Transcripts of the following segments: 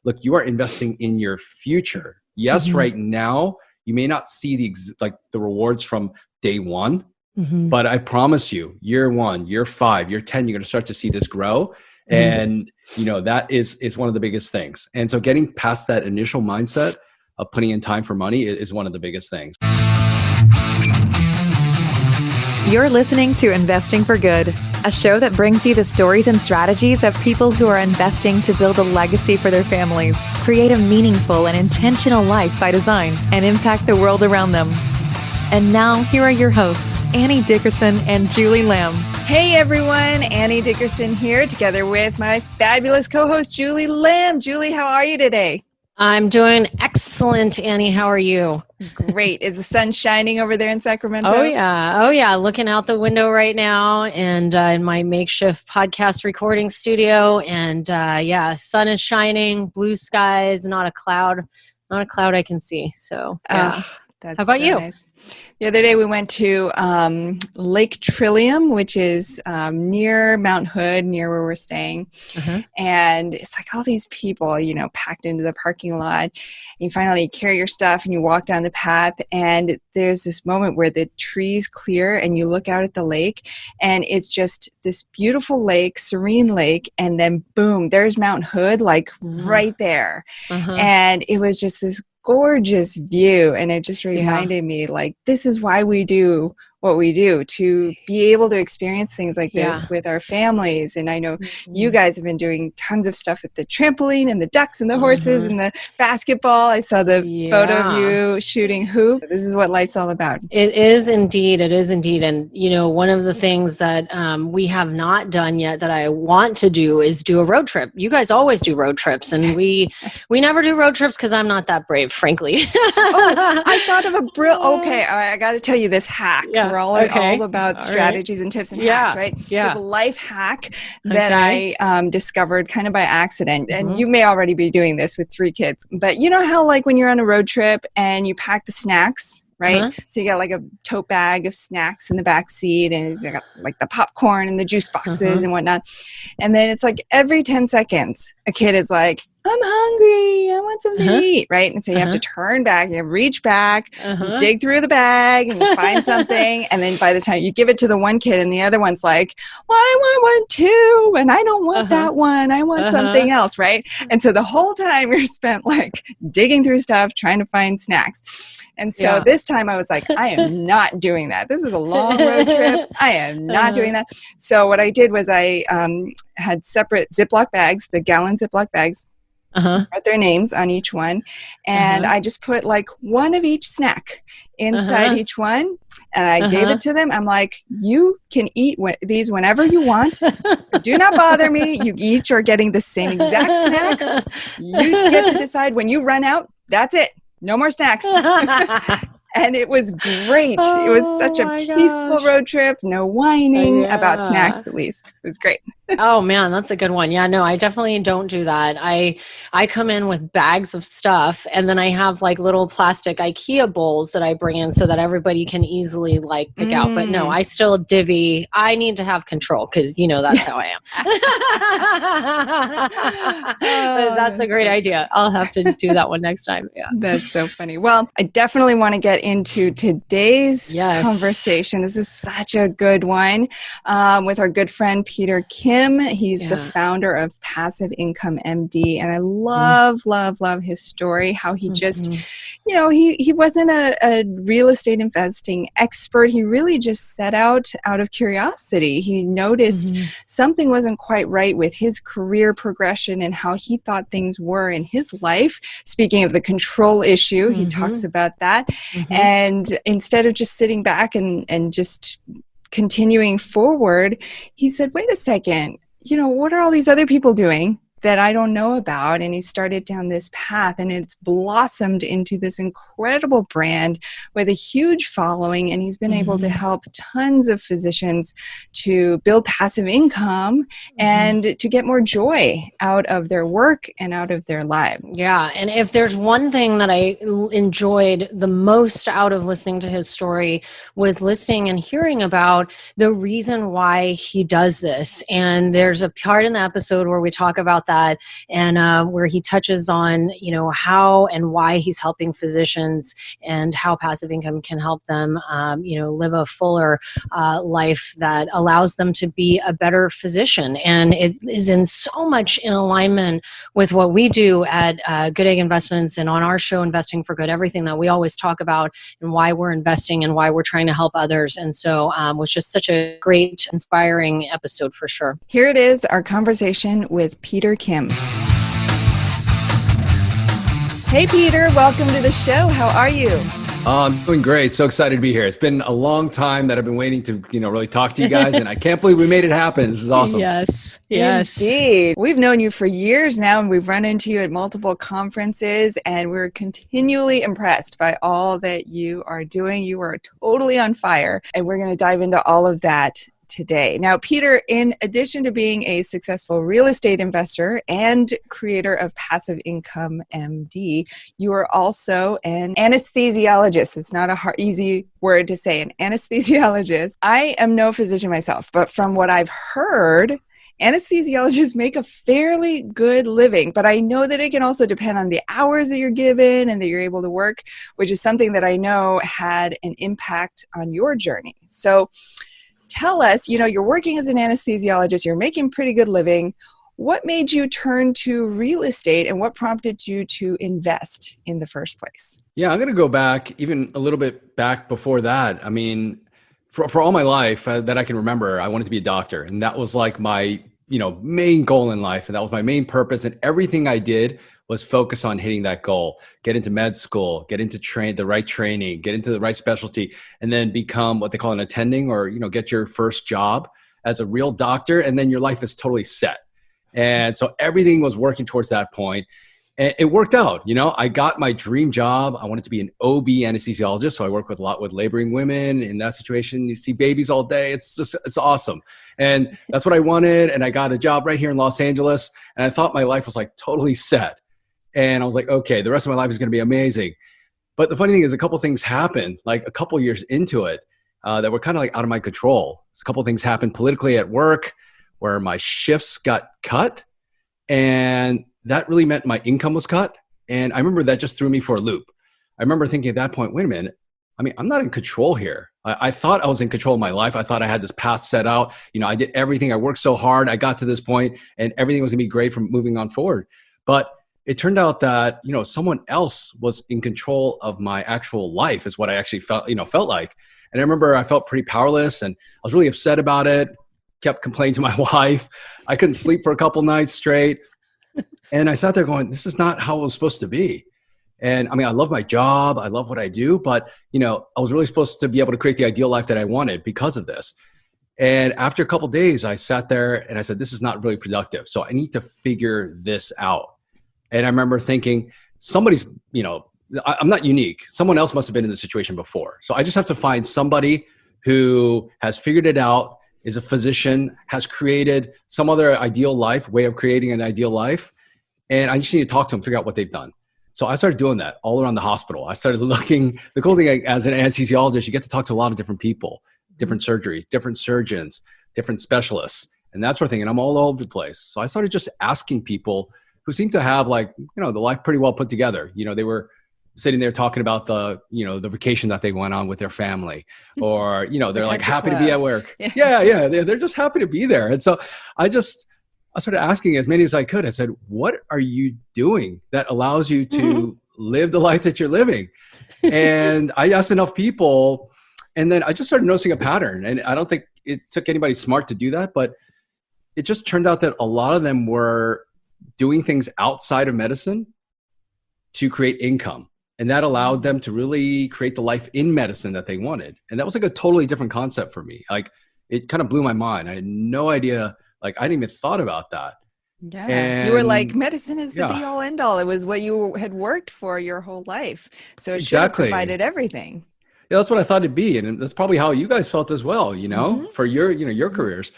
look, you are investing in your future. Yes, right now, you may not see the rewards from day one, but I promise you, year 1, year 5, year 10, you're going to start to see this grow. And, that is one of the biggest things. And so getting past that initial mindset of putting in time for money is one of the biggest things. You're listening to Investing for Good, a show that brings you the stories and strategies of people who are investing to build a legacy for their families, create a meaningful and intentional life by design, and impact the world around them. And now, here are your hosts, Annie Dickerson and Julie Lamb. Hey everyone, Annie Dickerson here, together with my fabulous co-host, Julie Lamb. Julie, how are you today? I'm doing excellent, Annie. How are you? Great. Is the sun shining over there in Sacramento? Oh, yeah. Looking out the window right now and in my makeshift podcast recording studio. And sun is shining, blue skies, not a cloud I can see. So, yeah. That's how about so you? Nice. The other day we went to Lake Trillium, which is near Mount Hood, near where we're staying. And it's like all these people, packed into the parking lot. You finally carry your stuff and you walk down the path. And there's this moment where the trees clear and you look out at the lake. And it's just this beautiful lake, serene lake. And then boom, there's Mount Hood, like right there. And it was just this gorgeous view, and it just reminded me, like, this is why we do what we do, to be able to experience things like this with our families. And I know you guys have been doing tons of stuff with the trampoline and the ducks and the horses and the basketball. I saw the photo of you shooting hoop. This is what life's all about. It is indeed. And, one of the things that we have not done yet that I want to do is do a road trip. You guys always do road trips, and we never do road trips because I'm not that brave, frankly. I thought of okay, I got to tell you this hack. We're all about strategies and tips and hacks, right? There's a life hack that I discovered kind of by accident. And you may already be doing this with 3 kids. But you know how, like, when you're on a road trip and you pack the snacks, right? So you got like a tote bag of snacks in the back seat, and you got like the popcorn and the juice boxes and whatnot. And then it's like every 10 seconds, a kid is like, I'm hungry, I want something to eat, right? And so you have to turn back, you have to reach back, you dig through the bag, and you find something. And then by the time you give it to the one kid, and the other one's like, well, I want one too, and I don't want that one, I want something else, right? And so the whole time you're spent like digging through stuff, trying to find snacks. And so this time I was like, I am not doing that. This is a long road trip. I am not doing that. So what I did was I had separate Ziploc bags, the gallon Ziploc bags, wrote their names on each one. And I just put like one of each snack inside each one. And I gave it to them. I'm like, you can eat these whenever you want. Do not bother me. You each are getting the same exact snacks. You get to decide when you run out. That's it. No more snacks. And it was great. It was such a peaceful road trip. No whining about snacks, at least. It was great. Oh man, that's a good one. Yeah, no, I definitely don't do that. I come in with bags of stuff, and then I have like little plastic IKEA bowls that I bring in so that everybody can easily like pick out. But no, I still divvy. I need to have control because that's how I am. That's a great idea. I'll have to do that one next time. Yeah, that's so funny. Well, I definitely want to get into today's conversation. This is such a good one with our good friend Peter Kim. He's the founder of Passive Income MD. And I love his story, how he just, he wasn't a real estate investing expert. He really just set out of curiosity. He noticed something wasn't quite right with his career progression and how he thought things were in his life. Speaking of the control issue, he talks about that. And instead of just sitting back and just continuing forward, he said, wait a second, what are all these other people doing that I don't know about? And he started down this path, and it's blossomed into this incredible brand with a huge following. And he's been able to help tons of physicians to build passive income and to get more joy out of their work and out of their lives. Yeah. And if there's one thing that I enjoyed the most out of listening to his story was listening and hearing about the reason why he does this. And there's a part in the episode where we talk about that, and where he touches on, how and why he's helping physicians and how passive income can help them, live a fuller life that allows them to be a better physician. And it is in so much in alignment with what we do at Goodegg Investments and on our show, Investing for Good, everything that we always talk about and why we're investing and why we're trying to help others. And so it was just such a great, inspiring episode for sure. Here it is, our conversation with Peter Kim. Hey, Peter, welcome to the show. How are you? I'm doing great. So excited to be here. It's been a long time that I've been waiting to, really talk to you guys, and I can't believe we made it happen. This is awesome. Yes. Indeed. We've known you for years now, and we've run into you at multiple conferences, and we're continually impressed by all that you are doing. You are totally on fire, and we're going to dive into all of that today. Now, Peter, in addition to being a successful real estate investor and creator of Passive Income MD, you are also an anesthesiologist. It's not a easy word to say, an anesthesiologist. I am no physician myself, but from what I've heard, anesthesiologists make a fairly good living, but I know that it can also depend on the hours that you're given and that you're able to work, which is something that I know had an impact on your journey. So tell us, you're working as an anesthesiologist, you're making pretty good living. What made you turn to real estate and what prompted you to invest in the first place? Yeah, I'm going to go back even a little bit back before that. I mean, for all my life that I can remember, I wanted to be a doctor. And that was like my, main goal in life. And that was my main purpose. And everything I did was focus on hitting that goal, get into med school, get into the right training, get into the right specialty, and then become what they call an attending or, get your first job as a real doctor. And then your life is totally set. And so everything was working towards that point. And it worked out. I got my dream job. I wanted to be an OB anesthesiologist. So I work with a lot with laboring women in that situation. You see babies all day. It's awesome. And that's what I wanted. And I got a job right here in Los Angeles. And I thought my life was like totally set. And I was like, okay, the rest of my life is going to be amazing. But the funny thing is a couple things happened, like a couple years into it, that were kind of like out of my control. So a couple things happened politically at work where my shifts got cut. And that really meant my income was cut. And I remember that just threw me for a loop. I remember thinking at that point, wait a minute, I'm not in control here. I thought I was in control of my life. I thought I had this path set out. I did everything. I worked so hard. I got to this point and everything was going to be great from moving on forward. But it turned out that, someone else was in control of my actual life is what I actually felt like. And I remember I felt pretty powerless and I was really upset about it, kept complaining to my wife. I couldn't sleep for a couple nights straight. And I sat there going, this is not how it was supposed to be. And I love my job. I love what I do, but I was really supposed to be able to create the ideal life that I wanted because of this. And after a couple of days, I sat there and I said, this is not really productive. So I need to figure this out. And I remember thinking, somebody's, I'm not unique. Someone else must have been in this situation before. So I just have to find somebody who has figured it out, is a physician, has created some other ideal life, way of creating an ideal life. And I just need to talk to them, figure out what they've done. So I started doing that all around the hospital. I started looking, the cool thing as an anesthesiologist, you get to talk to a lot of different people, different surgeries, different surgeons, different specialists, and that sort of thing. And I'm all over the place. So I started just asking people who seemed to have the life pretty well put together. They were sitting there talking about the vacation that they went on with their family, or, they're like happy to be at work. Yeah. They're just happy to be there. And so I started asking as many as I could. I said, what are you doing that allows you to live the life that you're living? And I asked enough people, and then I just started noticing a pattern. And I don't think it took anybody smart to do that, but it just turned out that a lot of them were doing things outside of medicine to create income. And that allowed them to really create the life in medicine that they wanted. And that was like a totally different concept for me. Like, it kind of blew my mind. I had no idea. Like, I didn't even thought about that. Yeah. And you were like, medicine is the be all end all. It was what you had worked for your whole life. So it should have provided everything. Yeah, that's what I thought it'd be. And that's probably how you guys felt as well, for your careers.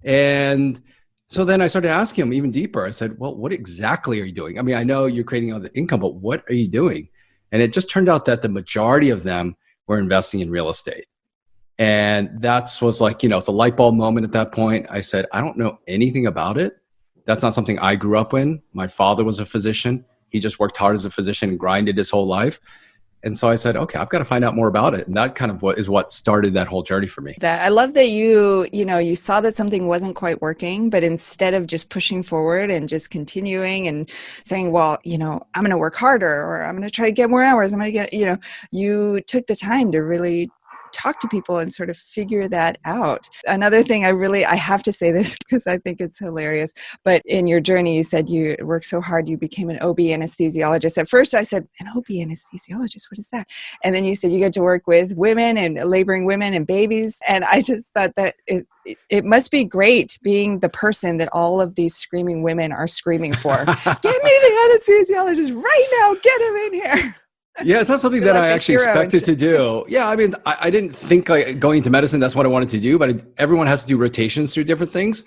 And so then I started asking him even deeper. I said, well, what exactly are you doing? I know you're creating all the income, but what are you doing? And it just turned out that the majority of them were investing in real estate. And was like, it's a light bulb moment at that point. I said, I don't know anything about it, That's not something I grew up in. My father was a physician. He just worked hard as a physician and grinded his whole life. And so I said, okay, I've got to find out more about it. And that kind of what started that whole journey for me. I love that you saw that something wasn't quite working, but instead of just pushing forward and just continuing and saying, well, I'm going to work harder, or I'm going to try to get more hours. I'm going to get, you took the time to really talk to people and sort of figure that out. Another thing I have to say this because I think it's hilarious, but in your journey, you said you worked so hard, you became an OB anesthesiologist. At first I said, an OB anesthesiologist, what is that? And then you said you get to work with women and laboring women and babies. And I just thought that it must be great being the person that all of these screaming women are screaming for. Get me the anesthesiologist right now, get him in here. Yeah, it's not something that I actually expected to do. Yeah, I mean, I didn't think like going into medicine, that's what I wanted to do, but everyone has to do rotations through different things.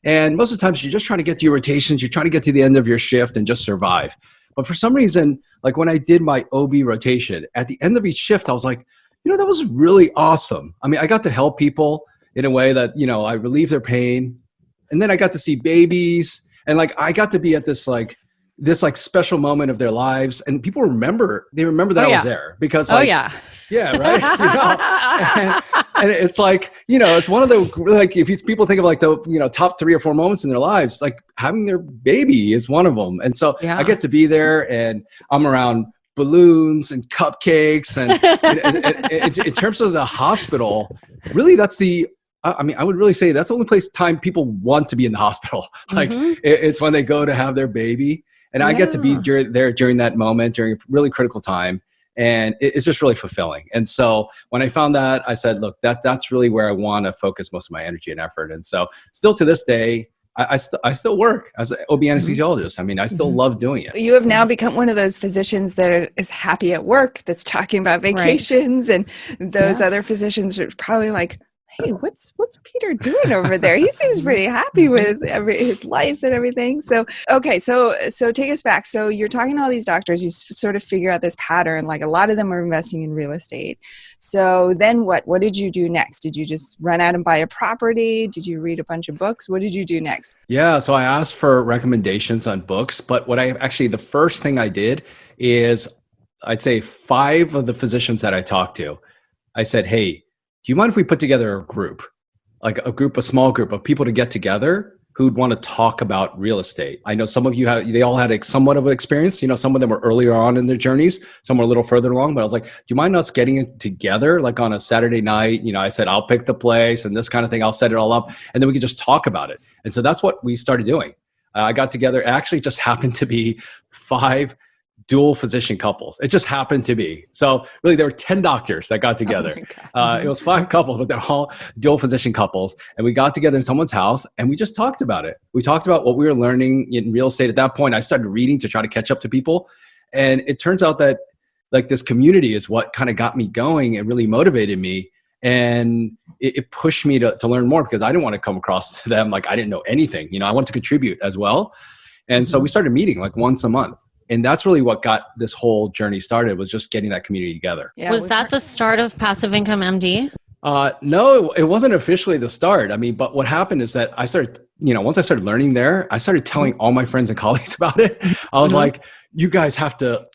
And most of the times you're just trying to get to your rotations, you're trying to get to the end of your shift and just survive. But for some reason, like when I did my OB rotation, at the end of each shift, I was like, that was really awesome. I mean, I got to help people in a way that, I relieved their pain. And then I got to see babies, and like I got to be at this special moment of their lives, and people remember that I was there because right. And it's like, it's one of the, like, if people think of like the, top 3 or 4 moments in their lives, like having their baby is one of them. And so I get to be there, and I'm around balloons and cupcakes. And in terms of the hospital, really I would really say that's the only time people want to be in the hospital. Like it's when they go to have their baby. And I get to be there during that moment, during a really critical time. And it's just really fulfilling. And so when I found that, I said, look, that's really where I want to focus most of my energy and effort. And so still to this day, I still work as an OB anesthesiologist. I mean, I still love doing it. You have now become one of those physicians that is happy at work, that's talking about vacations, and those other physicians are probably like, hey, what's Peter doing over there? He seems pretty happy with his life and everything. So, okay, so take us back. So you're talking to all these doctors, you sort of figure out this pattern, like a lot of them are investing in real estate. So then what did you do next? Did you just run out and buy a property? Did you read a bunch of books? What did you do next? Yeah, so I asked for recommendations on books, but the first thing I did is, I'd say 5 of the physicians that I talked to, I said, hey, do you mind if we put together a group, like a small group of people to get together who'd want to talk about real estate? I know some of you they all had somewhat of an experience. Some of them were earlier on in their journeys, some were a little further along, but I was like, do you mind us getting it together like on a Saturday night? I said, I'll pick the place and this kind of thing. I'll set it all up, and then we could just talk about it. And so that's what we started doing. I got together. It actually just happened to be 5 dual physician couples. It just happened to be. So really there were 10 doctors that got together. It was 5 couples, but they're all dual physician couples. And we got together in someone's house and we just talked about it. We talked about what we were learning in real estate. At that point, I started reading to try to catch up to people. And it turns out that like this community is what kind of got me going and really motivated me. And it pushed me to learn more, because I didn't want to come across to them like I didn't know anything. I wanted to contribute as well. And so we started meeting like once a month. And that's really what got this whole journey started, was just getting that community together. Yeah, was that the start of Passive Income MD? No, it wasn't officially the start. I mean, but what happened is that I started, once I started learning there, I started telling all my friends and colleagues about it. I was like, you guys have to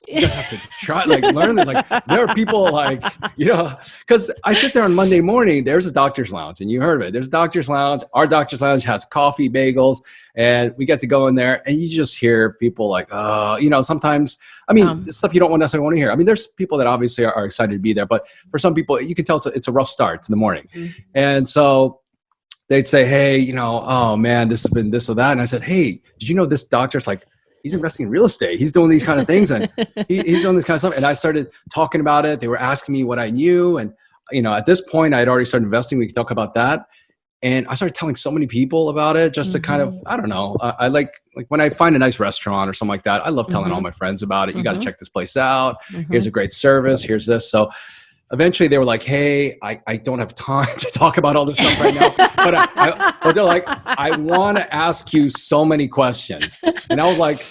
try, like learn this. Like there are people like, because I sit there on Monday morning, there's a doctor's lounge, and you heard of it. There's a doctor's lounge. Our doctor's lounge has coffee, bagels, and we get to go in there and you just hear people like, sometimes, stuff you don't necessarily want to hear. I mean, there's people that obviously are excited to be there, but for some people, you can tell it's a rough start in the morning. And so they'd say, hey, oh man, this has been this or that. And I said, hey, did you know this doctor's like, he's investing in real estate. He's doing these kind of things, and he's doing this kind of stuff. And I started talking about it. They were asking me what I knew. And, at this point I had already started investing. We could talk about that. And I started telling so many people about it just to kind of, I don't know. I like when I find a nice restaurant or something like that, I love telling all my friends about it. You got to check this place out. Here's a great service. Here's this. So eventually they were like, hey, I don't have time to talk about all this stuff right now. But they're like, I want to ask you so many questions. And I was like,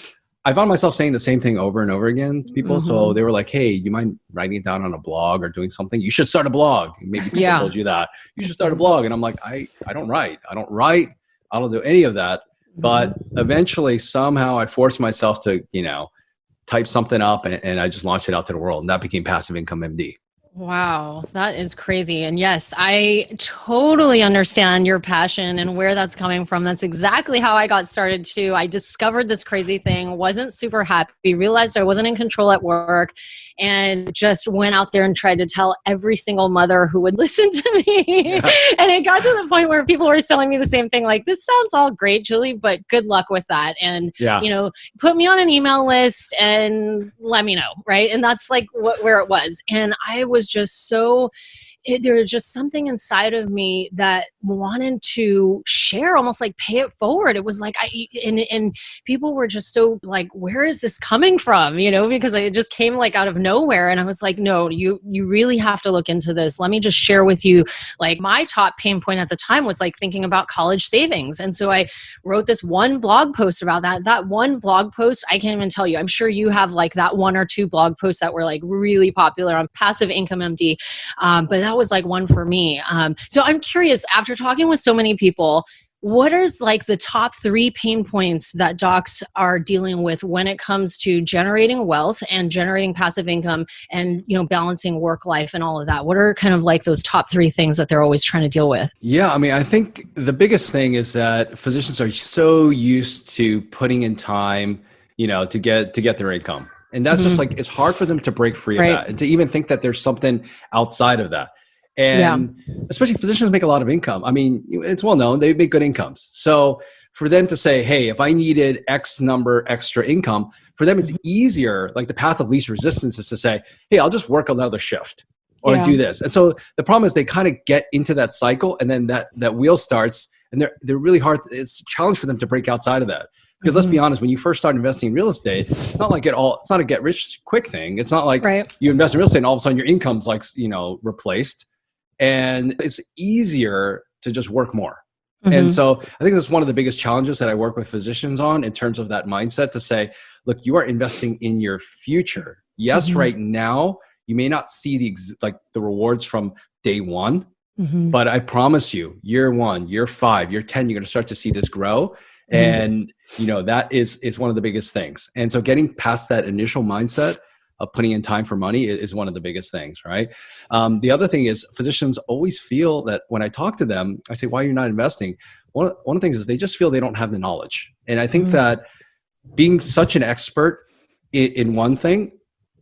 I found myself saying the same thing over and over again to people. So they were like, hey, do you mind writing it down on a blog or doing something? You should start a blog. Maybe people told you that. You should start a blog. And I'm like, I don't write. I don't do any of that. But eventually, somehow I forced myself to, type something up and I just launched it out to the world. And that became Passive Income MD. Wow, that is crazy. And yes, I totally understand your passion and where that's coming from. That's exactly how I got started too. I discovered this crazy thing, wasn't super happy, realized I wasn't in control at work, and just went out there and tried to tell every single mother who would listen to me. Yeah. And it got to the point where people were telling me the same thing, like, this sounds all great, Julie, but good luck with that. And, put me on an email list and let me know. Right. And that's like where it was. And I was just there was just something inside of me that wanted to share, almost like pay it forward. It was like, and people were just so like, where is this coming from? Because it just came like out of nowhere. And I was like, no, you really have to look into this. Let me just share with you, like, my top pain point at the time was like thinking about college savings. And so I wrote this one blog post about that one blog post. I can't even tell you, I'm sure you have like that one or two blog posts that were like really popular on Passive Income MD. But that was like one for me. So I'm curious, after talking with so many people, what is like the top 3 pain points that docs are dealing with when it comes to generating wealth and generating passive income and, balancing work life and all of that? What are kind of like those top 3 things that they're always trying to deal with? Yeah. I mean, I think the biggest thing is that physicians are so used to putting in time, to get their income. And that's just like, it's hard for them to break free of that and to even think that there's something outside of that. And especially physicians make a lot of income. I mean, it's well known, they make good incomes. So for them to say, hey, if I needed X number extra income, for them, it's easier. Like the path of least resistance is to say, hey, I'll just work another shift or do this. And so the problem is they kind of get into that cycle, and then that wheel starts, and they're really hard. It's a challenge for them to break outside of that. Because let's be honest, when you first start investing in real estate, it's not a get rich quick thing. It's not like you invest in real estate and all of a sudden your income's like, replaced. And it's easier to just work more. And so I think that's one of the biggest challenges that I work with physicians on in terms of that mindset, to say, look, you are investing in your future. Yes, right now, you may not see the rewards from day one, but I promise you, year 1, year 5, year 10, you're going to start to see this grow. And, that is one of the biggest things. And so getting past that initial mindset of putting in time for money is one of the biggest things, right? The other thing is physicians always feel that when I talk to them, I say, why are you not investing? One of the things is they just feel they don't have the knowledge. And I think that being such an expert in one thing,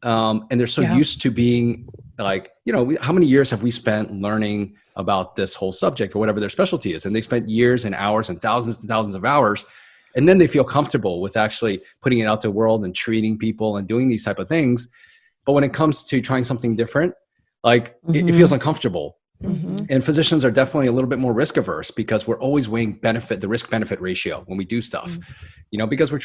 and they're so used to being like, how many years have we spent learning about this whole subject or whatever their specialty is? And they spent years and hours and thousands of hours. And then they feel comfortable with actually putting it out to the world and treating people and doing these type of things. But when it comes to trying something different, like it feels uncomfortable. And physicians are definitely a little bit more risk averse because we're always weighing the risk benefit ratio when we do stuff, because we're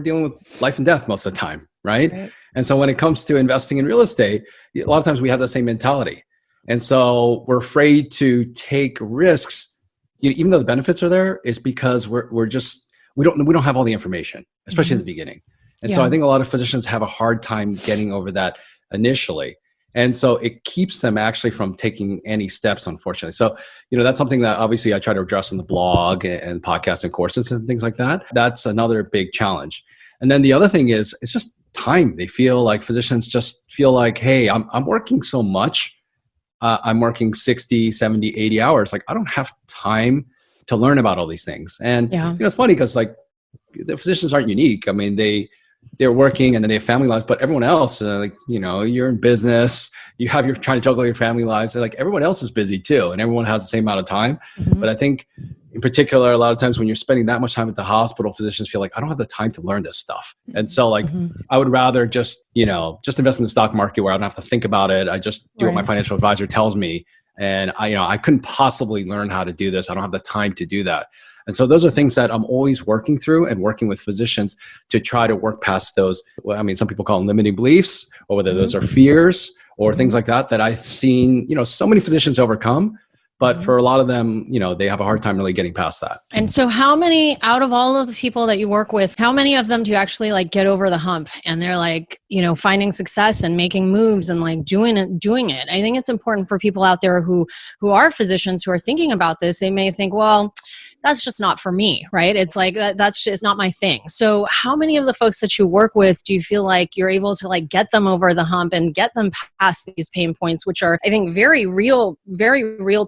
dealing with life and death most of the time. Right. And so when it comes to investing in real estate, a lot of times we have the same mentality. And so we're afraid to take risks, even though the benefits are there, is because we don't have all the information, especially in the beginning. And so I think a lot of physicians have a hard time getting over that initially. And so it keeps them actually from taking any steps, unfortunately. So, that's something that obviously I try to address in the blog and podcasts and courses and things like that. That's another big challenge. And then the other thing is, it's just time. They feel like physicians just feel like, hey, I'm working so much. I'm working 60, 70, 80 hours. Like I don't have time to learn about all these things. And it's funny because like the physicians aren't unique. I mean, they're working and then they have family lives, but everyone else, you're in business, you're trying to juggle your family lives. Like everyone else is busy too. And everyone has the same amount of time. But I think in particular, a lot of times when you're spending that much time at the hospital, physicians feel like I don't have the time to learn this stuff. And so like, I would rather just invest in the stock market where I don't have to think about it. I just do what my financial advisor tells me. And I couldn't possibly learn how to do this. I don't have the time to do that. And so those are things that I'm always working through and working with physicians to try to work past those. Well, I mean, some people call them limiting beliefs, or whether those are fears or things like that I've seen, so many physicians overcome. But for a lot of them, they have a hard time really getting past that. And so how many out of all of the people that you work with, how many of them do you actually like get over the hump and they're like, finding success and making moves and like doing it? I think it's important for people out there who are physicians who are thinking about this. They may think, well, that's just not for me, right? It's like, that's just not my thing. So how many of the folks that you work with do you feel like you're able to like get them over the hump and get them past these pain points, which are, I think, very real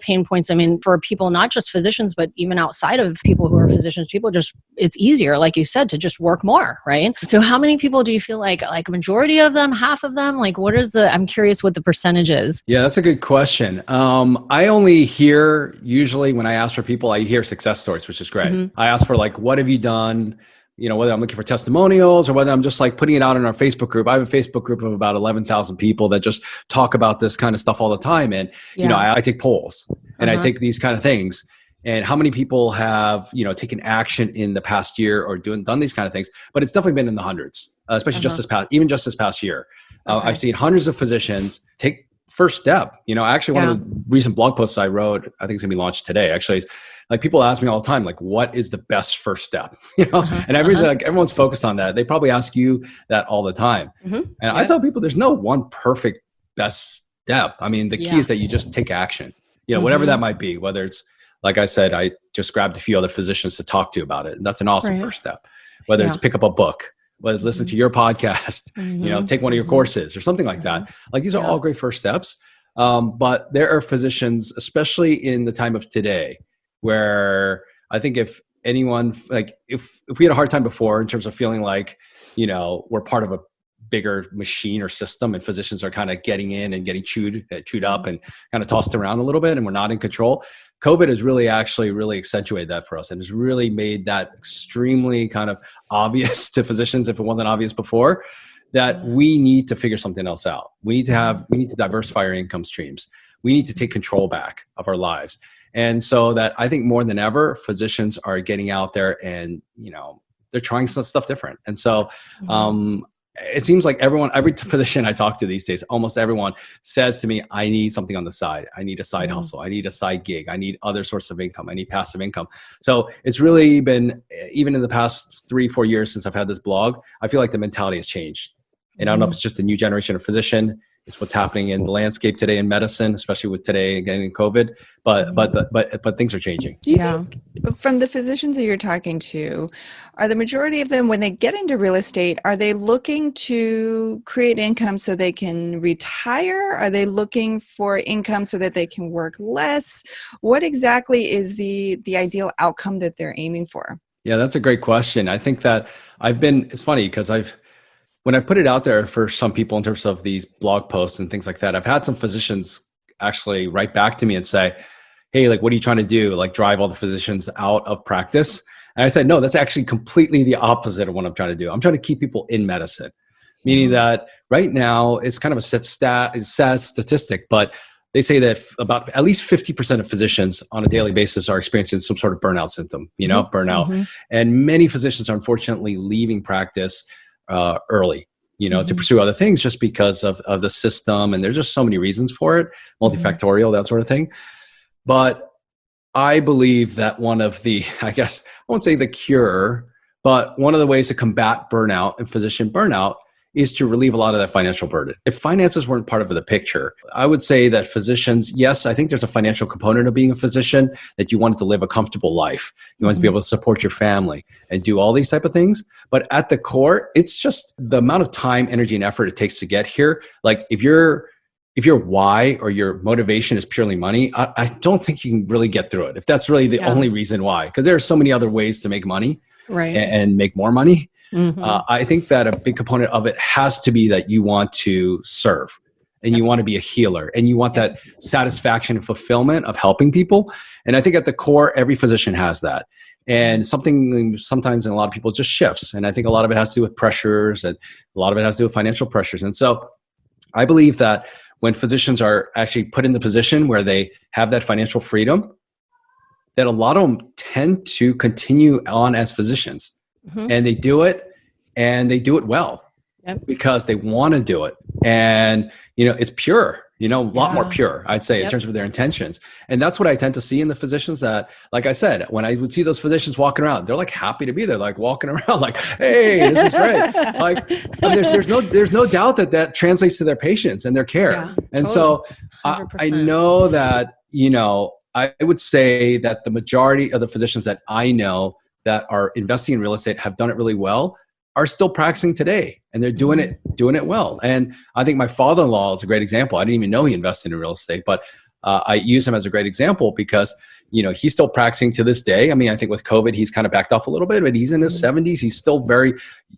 pain points. I mean, for people, not just physicians, but even outside of people who are physicians, people just, it's easier, like you said, to just work more, right? So how many people do you feel like a majority of them, half of them, like what is I'm curious what the percentage is. Yeah, that's a good question. I only hear, usually when I ask for people, I hear success stories, which is great. I ask for like, what have you done? You know, whether I'm looking for testimonials or whether I'm just like putting it out in our Facebook group. I have a Facebook group of about 11,000 people that just talk about this kind of stuff all the time. And, you know, I take polls and I take these kind of things. And how many people have, you know, taken action in the past year or done these kind of things? But it's definitely been in the hundreds, especially just this past year. I've seen hundreds of physicians take first step. You know, actually one of the recent blog posts I wrote, I think it's gonna be launched today, actually, like people ask me all the time, like, what is the best first step? You know, and like, everyone's focused on that. They probably ask you that all the time. And I tell people there's no one perfect best step. I mean, the key is that you just take action, you know, whatever that might be, whether it's, like I said, I just grabbed a few other physicians to talk to about it. And that's an awesome first step, whether it's pick up a book, whether it's listen to your podcast, you know, take one of your courses or something like that. Like these are all great first steps. But there are physicians, especially in the time of today, where I think if anyone, like if we had a hard time before in terms of feeling like, you know, we're part of a bigger machine or system and physicians are kind of getting in and getting chewed up and kind of tossed around a little bit and we're not in control. COVID has really accentuated that for us and has really made that extremely kind of obvious to physicians, if it wasn't obvious before, that we need to figure something else out. We need to diversify our income streams. We need to take control back of our lives. And so that I think more than ever, physicians are getting out there and, you know, they're trying some stuff different. And so, it seems like every physician I talk to these days, almost everyone says to me, I need something on the side. I need a side hustle. I need a side gig. I need other sources of income. I need passive income. So it's really been, even in the past 3-4 years since I've had this blog, I feel like the mentality has changed. And I don't know if it's just a new generation of physician. It's what's happening in the landscape today in medicine, especially with today again in COVID. But things are changing. Do you think from the physicians that you're talking to, are the majority of them, when they get into real estate, are they looking to create income so they can retire? Are they looking for income so that they can work less? What exactly is the ideal outcome that they're aiming for? Yeah, that's a great question. I think that it's funny because when I put it out there for some people in terms of these blog posts and things like that, I've had some physicians actually write back to me and say, hey, like, what are you trying to do? Like drive all the physicians out of practice? And I said, no, that's actually completely the opposite of what I'm trying to do. I'm trying to keep people in medicine, meaning that right now it's kind of a sad statistic, but they say that about at least 50% of physicians on a daily basis are experiencing some sort of burnout symptom, you know, burnout. And many physicians are unfortunately leaving practice early, you know, to pursue other things just because of the system. And there's just so many reasons for it, multifactorial, that sort of thing. But I believe that one of the, I guess, I won't say the cure, but one of the ways to combat burnout and physician burnout is to relieve a lot of that financial burden. If finances weren't part of the picture, I would say that physicians, yes, I think there's a financial component of being a physician, that you want to live a comfortable life. You want to be able to support your family and do all these type of things. But at the core, it's just the amount of time, energy, and effort it takes to get here. Like if your why or your motivation is purely money, I don't think you can really get through it. If that's really the only reason why, because there are so many other ways to make money and make more money. I think that a big component of it has to be that you want to serve and you want to be a healer and you want that satisfaction and fulfillment of helping people. And I think at the core, every physician has that. And sometimes in a lot of people just shifts. And I think a lot of it has to do with pressures and a lot of it has to do with financial pressures. And so I believe that when physicians are actually put in the position where they have that financial freedom, that a lot of them tend to continue on as physicians. And they do it well because they want to do it. And, you know, it's pure, you know, a lot more pure, I'd say, in terms of their intentions. And that's what I tend to see in the physicians that, like I said, when I would see those physicians walking around, they're like happy to be there, like walking around like, hey, this is great. Like, there's no doubt that translates to their patients and their care. And so I know that, you know, I would say that the majority of the physicians that I know that are investing in real estate have done it really well, are still practicing today, and they're doing it well. And I think my father-in-law is a great example. I didn't even know he invested in real estate, but I use him as a great example because, he's still practicing to this day. I mean, I think with COVID, he's kind of backed off a little bit, but he's in his 70s. He's still very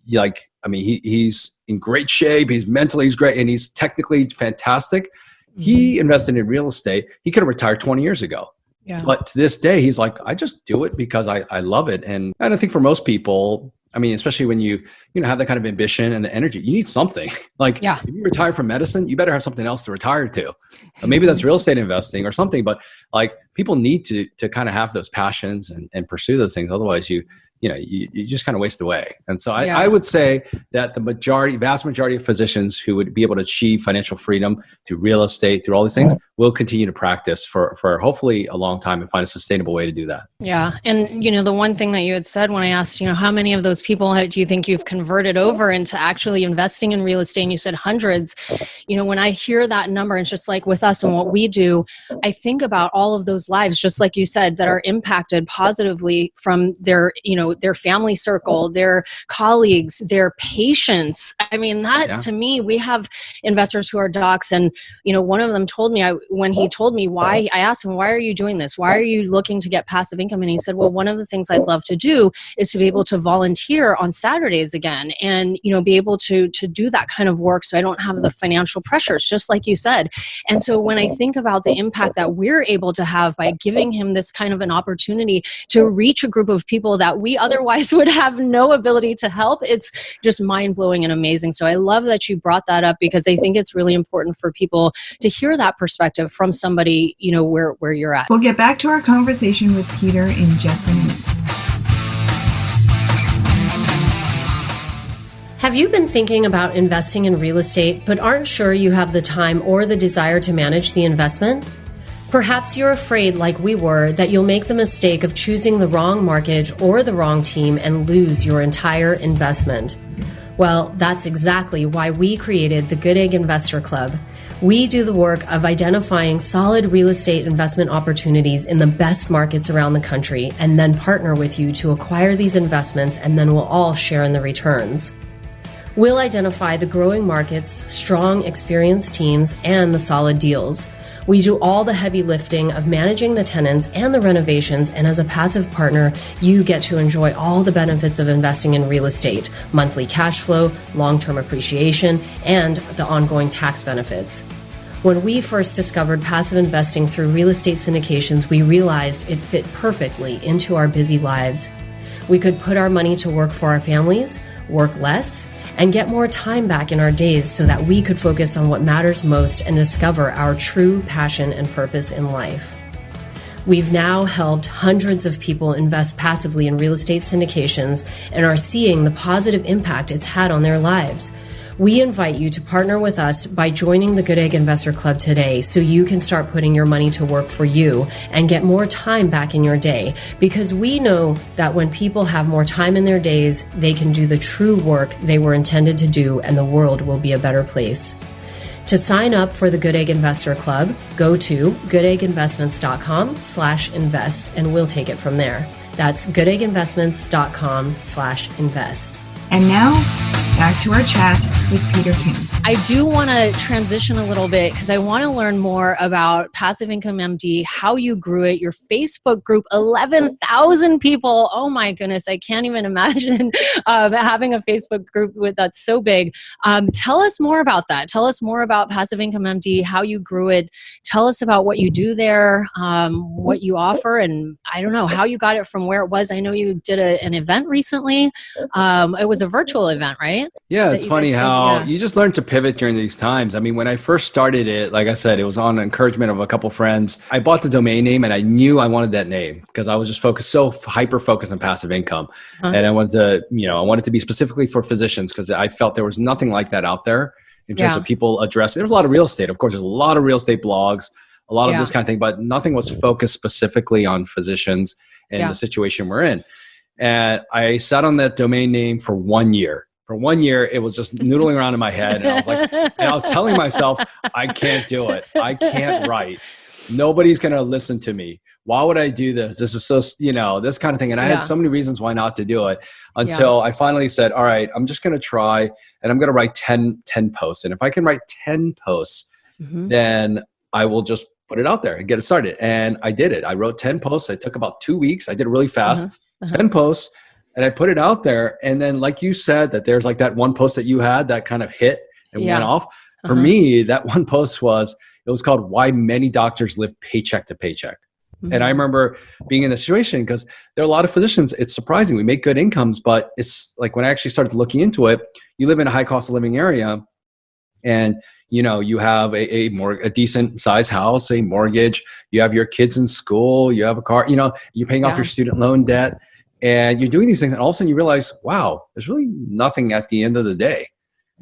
he's in great shape. He's mentally, he's great. And he's technically fantastic. He invested in real estate. He could have retired 20 years ago. Yeah. But to this day, he's like, I just do it because I love it. And I think for most people, I mean, especially when you have that kind of ambition and the energy, you need something. If you retire from medicine, you better have something else to retire to. Maybe that's real estate investing or something, but people need to kind of have those passions and pursue those things. Otherwise you just kind of waste away. And so I would say that the vast majority of physicians who would be able to achieve financial freedom through real estate, through all these things, will continue to practice for hopefully a long time and find a sustainable way to do that. Yeah. And, the one thing that you had said when I asked, how many of those people do you think you've converted over into actually investing in real estate? And you said hundreds. When I hear that number, it's just like with us and what we do, I think about all of those lives, just like you said, that are impacted positively from their family circle, their colleagues, their patients. I mean, to me, we have investors who are docs, and, one of them told me, when he told me why, I asked him, why are you doing this? Why are you looking to get passive income? And he said, well, one of the things I'd love to do is to be able to volunteer on Saturdays again and, be able to do that kind of work so I don't have the financial pressures, just like you said. And so when I think about the impact that we're able to have by giving him this kind of an opportunity to reach a group of people that we otherwise would have no ability to help, it's just mind-blowing and amazing. So I love that you brought that up, because I think it's really important for people to hear that perspective from somebody, where you're at. We'll get back to our conversation with Peter in just a minute. Have you been thinking about investing in real estate but aren't sure you have the time or the desire to manage the investment? Perhaps you're afraid, like we were, that you'll make the mistake of choosing the wrong market or the wrong team and lose your entire investment. Well, that's exactly why we created the Goodegg Investor Club. We do the work of identifying solid real estate investment opportunities in the best markets around the country and then partner with you to acquire these investments, and then we'll all share in the returns. We'll identify the growing markets, strong, experienced teams, and the solid deals. We do all the heavy lifting of managing the tenants and the renovations, and as a passive partner, you get to enjoy all the benefits of investing in real estate: monthly cash flow, long-term appreciation, and the ongoing tax benefits. When we first discovered passive investing through real estate syndications, we realized it fit perfectly into our busy lives. We could put our money to work for our families, work less, and get more time back in our days so that we could focus on what matters most and discover our true passion and purpose in life. We've now helped hundreds of people invest passively in real estate syndications and are seeing the positive impact it's had on their lives. We invite you to partner with us by joining the Goodegg Investor Club today so you can start putting your money to work for you and get more time back in your day, because we know that when people have more time in their days, they can do the true work they were intended to do, and the world will be a better place. To sign up for the Goodegg Investor Club, go to goodegginvestments.com/invest and we'll take it from there. That's goodegginvestments.com/invest. And now, back to our chat with Peter King. I do want to transition a little bit because I want to learn more about Passive Income MD, how you grew it, your Facebook group, 11,000 people. Oh my goodness, I can't even imagine having a Facebook group that's so big. Tell us more about that. Tell us more about Passive Income MD, how you grew it. Tell us about what you do there, what you offer, and I don't know, how you got it from where it was. I know you did an event recently. It was a virtual event, right? Yeah, it's funny how you just learn to pivot during these times. I mean, when I first started it, like I said, it was on encouragement of a couple friends. I bought the domain name and I knew I wanted that name because I was just hyper-focused on passive income. And I wanted to be specifically for physicians because I felt there was nothing like that out there in terms of people addressing. There's a lot of real estate. Of course, there's a lot of real estate blogs, a lot of this kind of thing, but nothing was focused specifically on physicians and the situation we're in. And I sat on that domain name for 1 year. For 1 year, it was just noodling around in my head. And I was telling myself, I can't do it. I can't write. nobody's going to listen to me. Why would I do this? This is so, this kind of thing. And I had so many reasons why not to do it until I finally said, all right, I'm just going to try and I'm going to write 10 posts. And if I can write 10 posts, then I will just put it out there and get it started. And I did it. I wrote 10 posts. It took about 2 weeks. I did it really fast, 10 posts, and I put it out there. And then like you said, that there's like that one post that you had that kind of hit and went off. For me, that one post was called Why Many Doctors Live Paycheck to Paycheck. And I remember being in a situation because there are a lot of physicians. It's surprising. We make good incomes, but it's like when I actually started looking into it, you live in a high cost of living area and you have a decent size house, a mortgage, you have your kids in school, you have a car, you're paying off your student loan debt and you're doing these things. And all of a sudden you realize, wow, there's really nothing at the end of the day.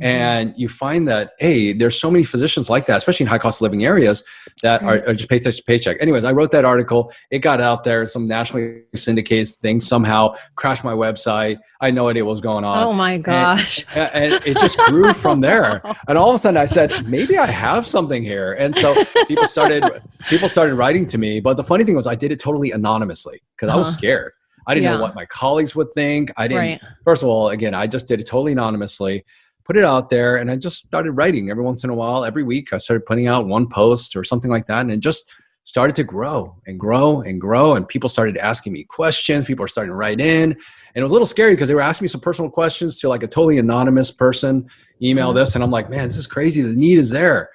And you find that, hey, there's so many physicians like that, especially in high cost of living areas that are just paycheck to paycheck. Anyways, I wrote that article. It got out there. Some nationally syndicated thing somehow crashed my website. I had no idea what was going on. Oh my gosh. And it just grew from there. And all of a sudden I said, maybe I have something here. And so people started writing to me. But the funny thing was I did it totally anonymously because I was scared. I didn't know what my colleagues would think. I didn't, first of all, again, I just did it totally anonymously. Put it out there and I just started writing every once in a while. Every week I started putting out one post or something like that and it just started to grow and grow and grow and people started asking me questions. People were starting to write in and it was a little scary because they were asking me some personal questions to like a totally anonymous person, email this and I'm like, man, this is crazy. The need is there.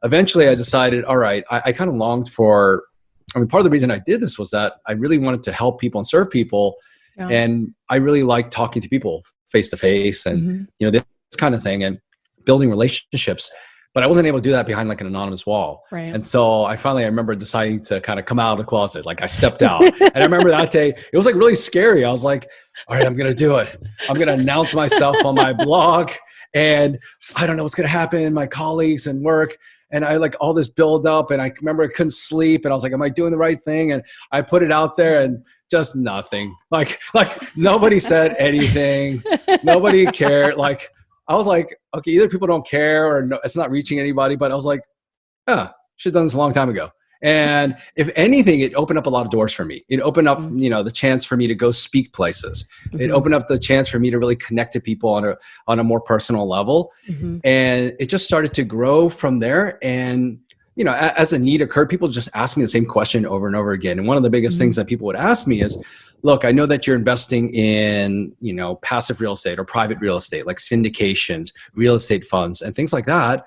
Eventually I decided, all right, I kind of longed for, part of the reason I did this was that I really wanted to help people and serve people. And I really like talking to people face to face and, this kind of thing and building relationships, but I wasn't able to do that behind like an anonymous wall. And so I remember deciding to kind of come out of the closet. Like I stepped out and I remember that day, it was like really scary. I was like, all right, I'm going to do it. I'm going to announce myself on my blog and I don't know what's going to happen. My colleagues and work. And I like all this build up and I remember I couldn't sleep and I was like, am I doing the right thing? And I put it out there and just nothing, like nobody said anything. Nobody cared. Like, I was like, okay, either people don't care or no, it's not reaching anybody. But I was like, should have done this a long time ago. And if anything, it opened up a lot of doors for me. It opened up, the chance for me to go speak places. It opened up the chance for me to really connect to people on a more personal level. And it just started to grow from there. And, as a need occurred, people just asked me the same question over and over again. And one of the biggest things that people would ask me is, look, I know that you're investing in, passive real estate or private real estate, like syndications, real estate funds and things like that.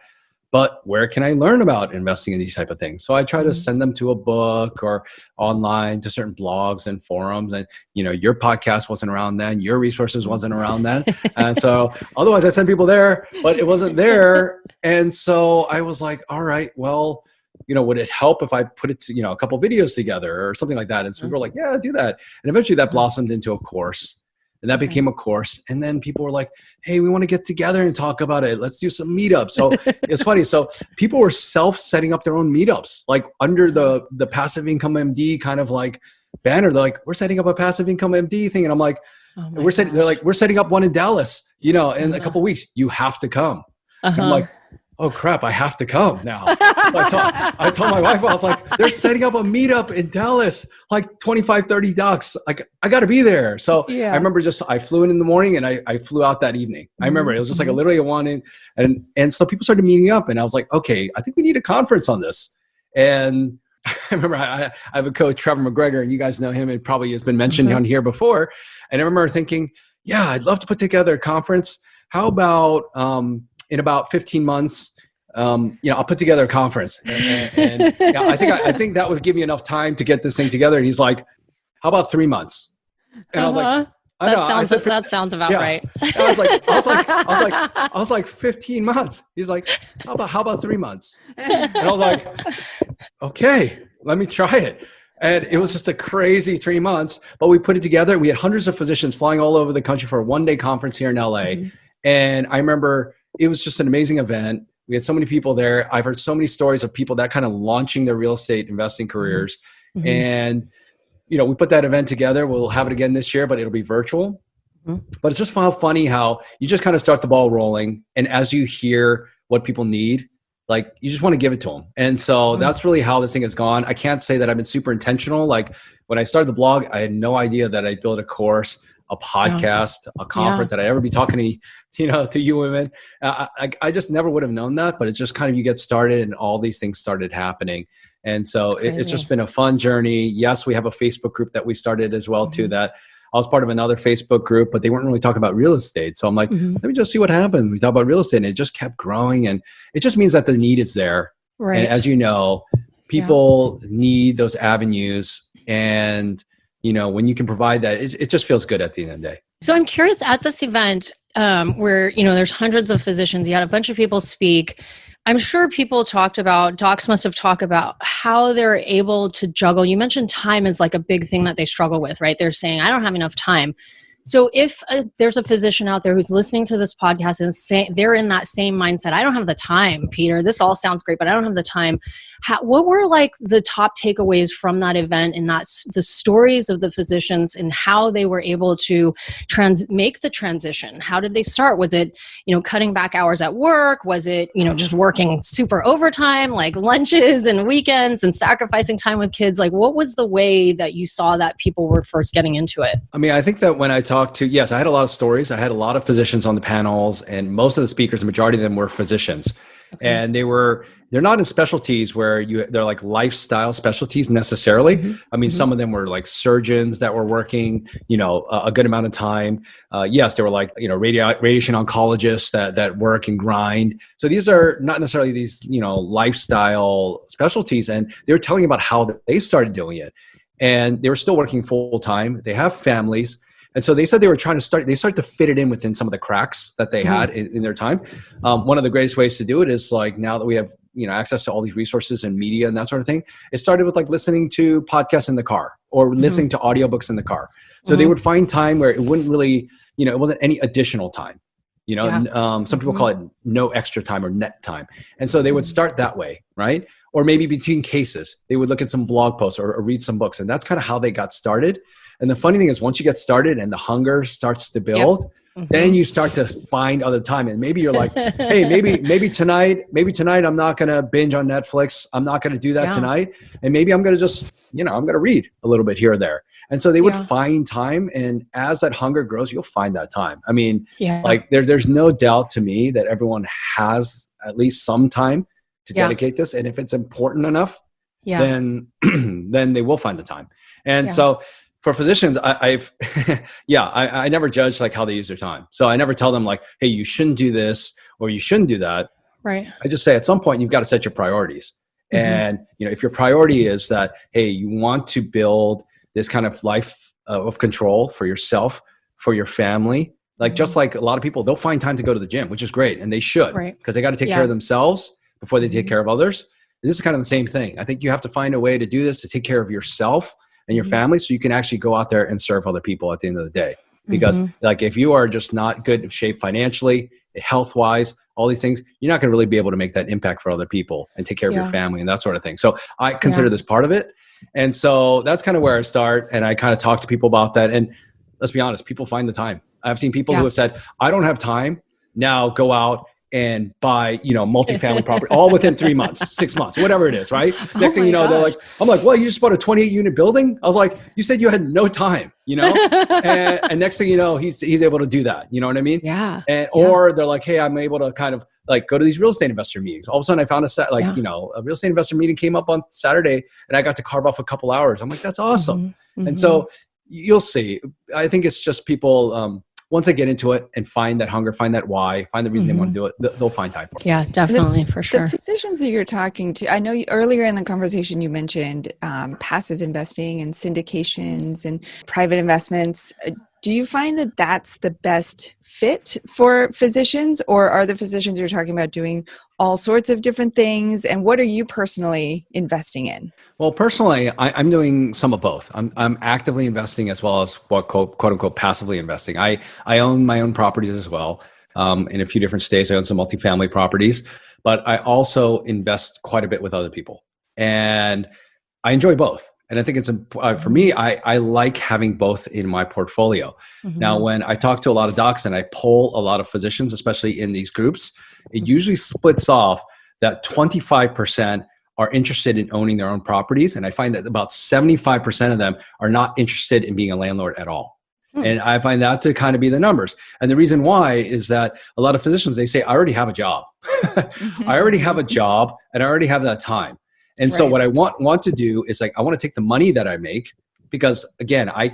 But where can I learn about investing in these type of things? So I try to send them to a book or online to certain blogs and forums. And, your podcast wasn't around then. Your resources wasn't around then. And so otherwise I sent people there, but it wasn't there. And so I was like, all right, well, would it help if I put it to, a couple videos together or something like that? And so people were like, yeah, do that. And eventually that blossomed into a course and that became a course. And then people were like, hey, we want to get together and talk about it. Let's do some meetups. So it's funny. So people were setting up their own meetups, like under the passive income MD kind of like banner. They're like, we're setting up a passive income MD thing. And I'm like, we're setting up one in Dallas, in a couple of weeks. You have to come. And I'm like, oh crap, I have to come now. I told my wife, I was like, they're setting up a meetup in Dallas, like 25, 30 docs. Like I got to be there. So I remember I flew in the morning and I flew out that evening. I remember it was just like literally a one in and so people started meeting up and I was like, okay, I think we need a conference on this. And I remember I have a coach, Trevor McGregor, and you guys know him. It probably has been mentioned on here before. And I remember thinking, yeah, I'd love to put together a conference. How about, in about 15 months, I'll put together a conference. And I think that would give me enough time to get this thing together. And he's like, how about 3 months? And I was like, that sounds about right. I was like 15 months. He's like, how about 3 months? And I was like, okay, let me try it. And it was just a crazy 3 months, but we put it together. We had hundreds of physicians flying all over the country for a one-day conference here in LA. And I remember it was just an amazing event. We had so many people there. I've heard so many stories of people that kind of launching their real estate investing careers. And, we put that event together. We'll have it again this year, but it'll be virtual. But it's just funny how you just kind of start the ball rolling. And as you hear what people need, like you just want to give it to them. And so that's really how this thing has gone. I can't say that I've been super intentional. Like when I started the blog, I had no idea that I'd build a course, a podcast, a conference, that I'd ever be talking to you women. I just never would have known that, but it's just kind of, you get started and all these things started happening. And so it's just been a fun journey. Yes, we have a Facebook group that we started as well too, that I was part of another Facebook group, but they weren't really talking about real estate. So I'm like, let me just see what happens. We talk about real estate and it just kept growing, and it just means that the need is there. Right. And as you know, people need those avenues, and when you can provide that, it just feels good at the end of the day. So I'm curious, at this event where, there's hundreds of physicians, you had a bunch of people speak. I'm sure docs must have talked about how they're able to juggle. You mentioned time is like a big thing that they struggle with, right? They're saying, I don't have enough time. So if there's a physician out there who's listening to this podcast and they're in that same mindset, I don't have the time, Peter, this all sounds great, but I don't have the time. What were like the top takeaways from that event, and the stories of the physicians and how they were able to make the transition? How did they start? Was it, cutting back hours at work? Was it, just working super overtime, like lunches and weekends and sacrificing time with kids? Like, what was the way that you saw that people were first getting into it? I mean, I think that when I talked to, I had a lot of stories. I had a lot of physicians on the panels, and most of the speakers, the majority of them were physicians. Okay. And they're not in specialties where they're like lifestyle specialties necessarily. I mean, some of them were like surgeons that were working, a good amount of time. Yes, they were like, radiation oncologists that work and grind. So these are not necessarily these, lifestyle specialties. And they were telling about how they started doing it, and they were still working full time. They have families. And so they said they were trying to started to fit it in within some of the cracks that they had in their time. One of the greatest ways to do it is like, now that we have, access to all these resources and media and that sort of thing, it started with like listening to podcasts in the car or listening to audiobooks in the car. So they would find time where it wouldn't really, it wasn't any additional time. Some people call it no extra time or net time. And so they would start that way, right? Or maybe between cases, they would look at some blog posts or read some books. And that's kind of how they got started. And the funny thing is, once you get started and the hunger starts to build, then you start to find other time. And maybe you're like, hey, maybe tonight I'm not going to binge on Netflix. I'm not going to do that tonight. And maybe I'm going to just, I'm going to read a little bit here or there. And so they would find time. And as that hunger grows, you'll find that time. I mean, like there's no doubt to me that everyone has at least some time to dedicate this. And if it's important enough, then they will find the time. And so for physicians, I've I never judge like how they use their time. So I never tell them like, hey, you shouldn't do this or you shouldn't do that. Right. I just say at some point you've got to set your priorities. And if your priority is that, hey, you want to build this kind of life of control for yourself, for your family, like just like a lot of people, they'll find time to go to the gym, which is great, and they should, because they got to take care of themselves before they take care of others. This is kind of the same thing. I think you have to find a way to do this, to take care of yourself and your family, so you can actually go out there and serve other people at the end of the day. Because like if you are just not good shape financially, health-wise, all these things, you're not going to really be able to make that impact for other people and take care of your family and that sort of thing. So I consider this part of it. And so that's kind of where I start. And I kind of talk to people about that. And let's be honest, people find the time. I've seen people who have said, I don't have time. Now go out and buy, multifamily property all within 3 months, 6 months, whatever it is, right? Next thing you know, they're like, I'm like, well, you just bought a 28 unit building? I was like, you said you had no time, and next thing you know, he's able to do that. You know what I mean? Yeah. Or they're like, hey, I'm able to kind of like go to these real estate investor meetings. All of a sudden I found a real estate investor meeting came up on Saturday and I got to carve off a couple hours. I'm like, that's awesome. And so you'll see, I think it's just people, once they get into it and find that hunger, find that why, find the reason they want to do it, they'll find time for it. Yeah, definitely, for sure. The physicians that you're talking to, I know earlier in the conversation you mentioned passive investing and syndications and private investments. Do you find that that's the best fit for physicians, or are the physicians you're talking about doing all sorts of different things? And what are you personally investing in? Well, personally, I'm doing some of both. I'm actively investing as well as what quote unquote passively investing. I own my own properties as well. In a few different states, I own some multifamily properties, but I also invest quite a bit with other people, and I enjoy both. And I think it's for me, I like having both in my portfolio. Now, when I talk to a lot of docs and I poll a lot of physicians, especially in these groups, it usually splits off that 25% are interested in owning their own properties. And I find that about 75% of them are not interested in being a landlord at all. And I find that to kind of be the numbers. And the reason why is that a lot of physicians, they say, I already have a job. I already have a job and I already have that time. And so what I want to do is like, I want to take the money that I make because again, I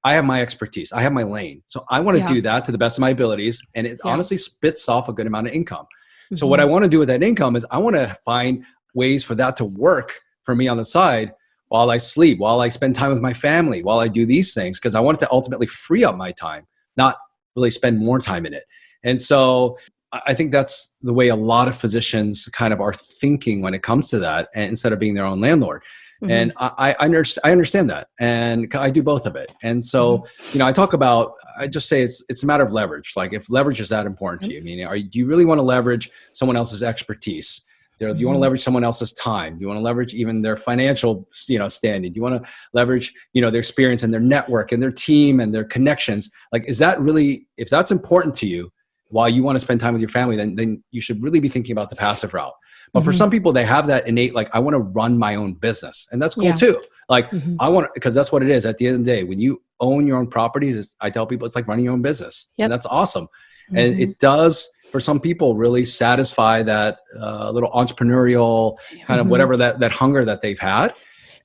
have my expertise. I have my lane. So I want to do that to the best of my abilities. And it honestly spits off a good amount of income. So what I want to do with that income is I want to find ways for that to work for me on the side while I sleep, while I spend time with my family, while I do these things, because I want it to ultimately free up my time, not really spend more time in it. And so I think that's the way a lot of physicians kind of are thinking when it comes to that, and instead of being their own landlord. And I understand that. And I do both of it. And so, I just say it's a matter of leverage. Like if leverage is that important to you, meaning do you really want to leverage someone else's expertise? Do you want to leverage someone else's time? Do you want to leverage even their financial, standing? Do you want to leverage, their experience and their network and their team and their connections? Like, is that really, if that's important to you while you want to spend time with your family, then you should really be thinking about the passive route. But for some people, they have that innate, like, I want to run my own business. And that's cool too. Like because that's what it is at the end of the day. When you own your own properties, I tell people it's like running your own business. And that's awesome. And it does, for some people, really satisfy that little entrepreneurial kind of whatever that hunger that they've had.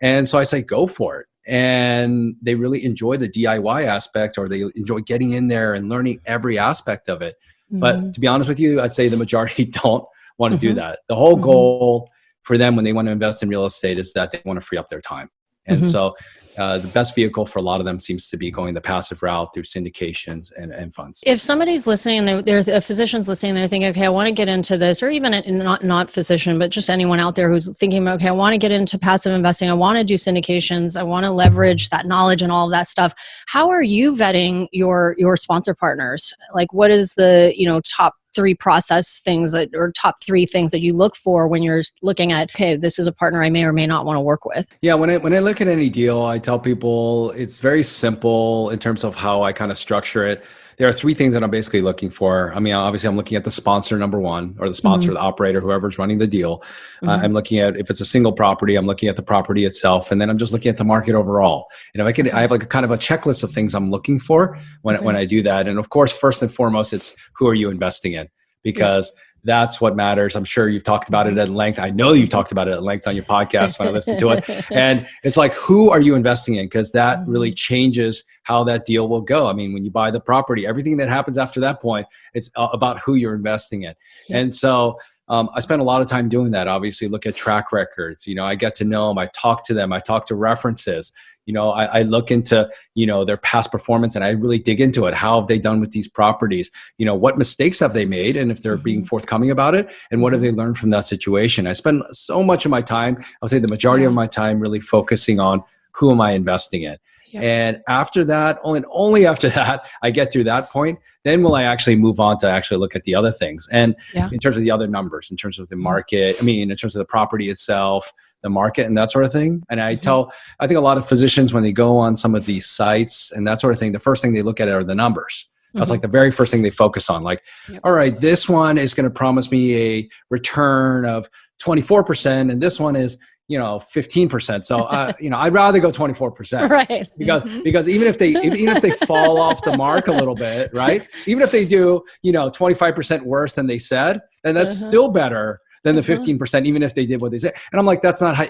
And so I say, go for it. And they really enjoy the DIY aspect, or they enjoy getting in there and learning every aspect of it. But to be honest with you, I'd say the majority don't want to do that. The whole goal for them when they want to invest in real estate is that they want to free up their time. And so the best vehicle for a lot of them seems to be going the passive route through syndications and funds. If somebody's listening and they're a physician's listening, they're thinking, okay, I want to get into this, or even not physician, but just anyone out there who's thinking, okay, I want to get into passive investing. I want to do syndications. I want to leverage that knowledge and all of that stuff. How are you vetting your sponsor partners? Like, what is the, top 3 process things or top 3 things that you look for when you're looking at, okay, this is a partner I may or may not want to work with? Yeah. When I look at any deal, I tell people it's very simple in terms of how I kind of structure it. There are 3 things that I'm basically looking for. I mean, obviously I'm looking at the sponsor, number 1, or the sponsor, the operator, whoever's running the deal. I'm looking at, if it's a single property, I'm looking at the property itself. And then I'm just looking at the market overall. And if I have like a kind of a checklist of things I'm looking for when I do that. And of course, first and foremost, it's who are you investing in? Because that's what matters. I'm sure you've talked about it at length. I know you've talked about it at length on your podcast when I listened to it. And it's like, who are you investing in? Because that really changes how that deal will go. I mean, when you buy the property, everything that happens after that point, it's about who you're investing in. And so I spend a lot of time doing that. Obviously, look at track records. I get to know them. I talk to them. I talk to references. I look into, their past performance, and I really dig into it. How have they done with these properties? What mistakes have they made? And if they're being forthcoming about it, and what have they learned from that situation? I spend so much of my time, I would say the majority of my time, really focusing on who am I investing in? And after that, only after that, I get through that point, then will I actually move on to actually look at the other things. And in terms of the other numbers, in terms of the market, in terms of the property itself, the market and that sort of thing. And I think a lot of physicians, when they go on some of these sites and that sort of thing, the first thing they look at are the numbers. That's like the very first thing they focus on. Like, all right, this one is going to promise me a return of 24%. And this one is, 15%. So, I'd rather go 24%, right? Because even if they fall off the mark a little bit, right? Even if they do, 25% worse than they said, then that's still better than the 15%, even if they did what they said. And I'm like, that's not how,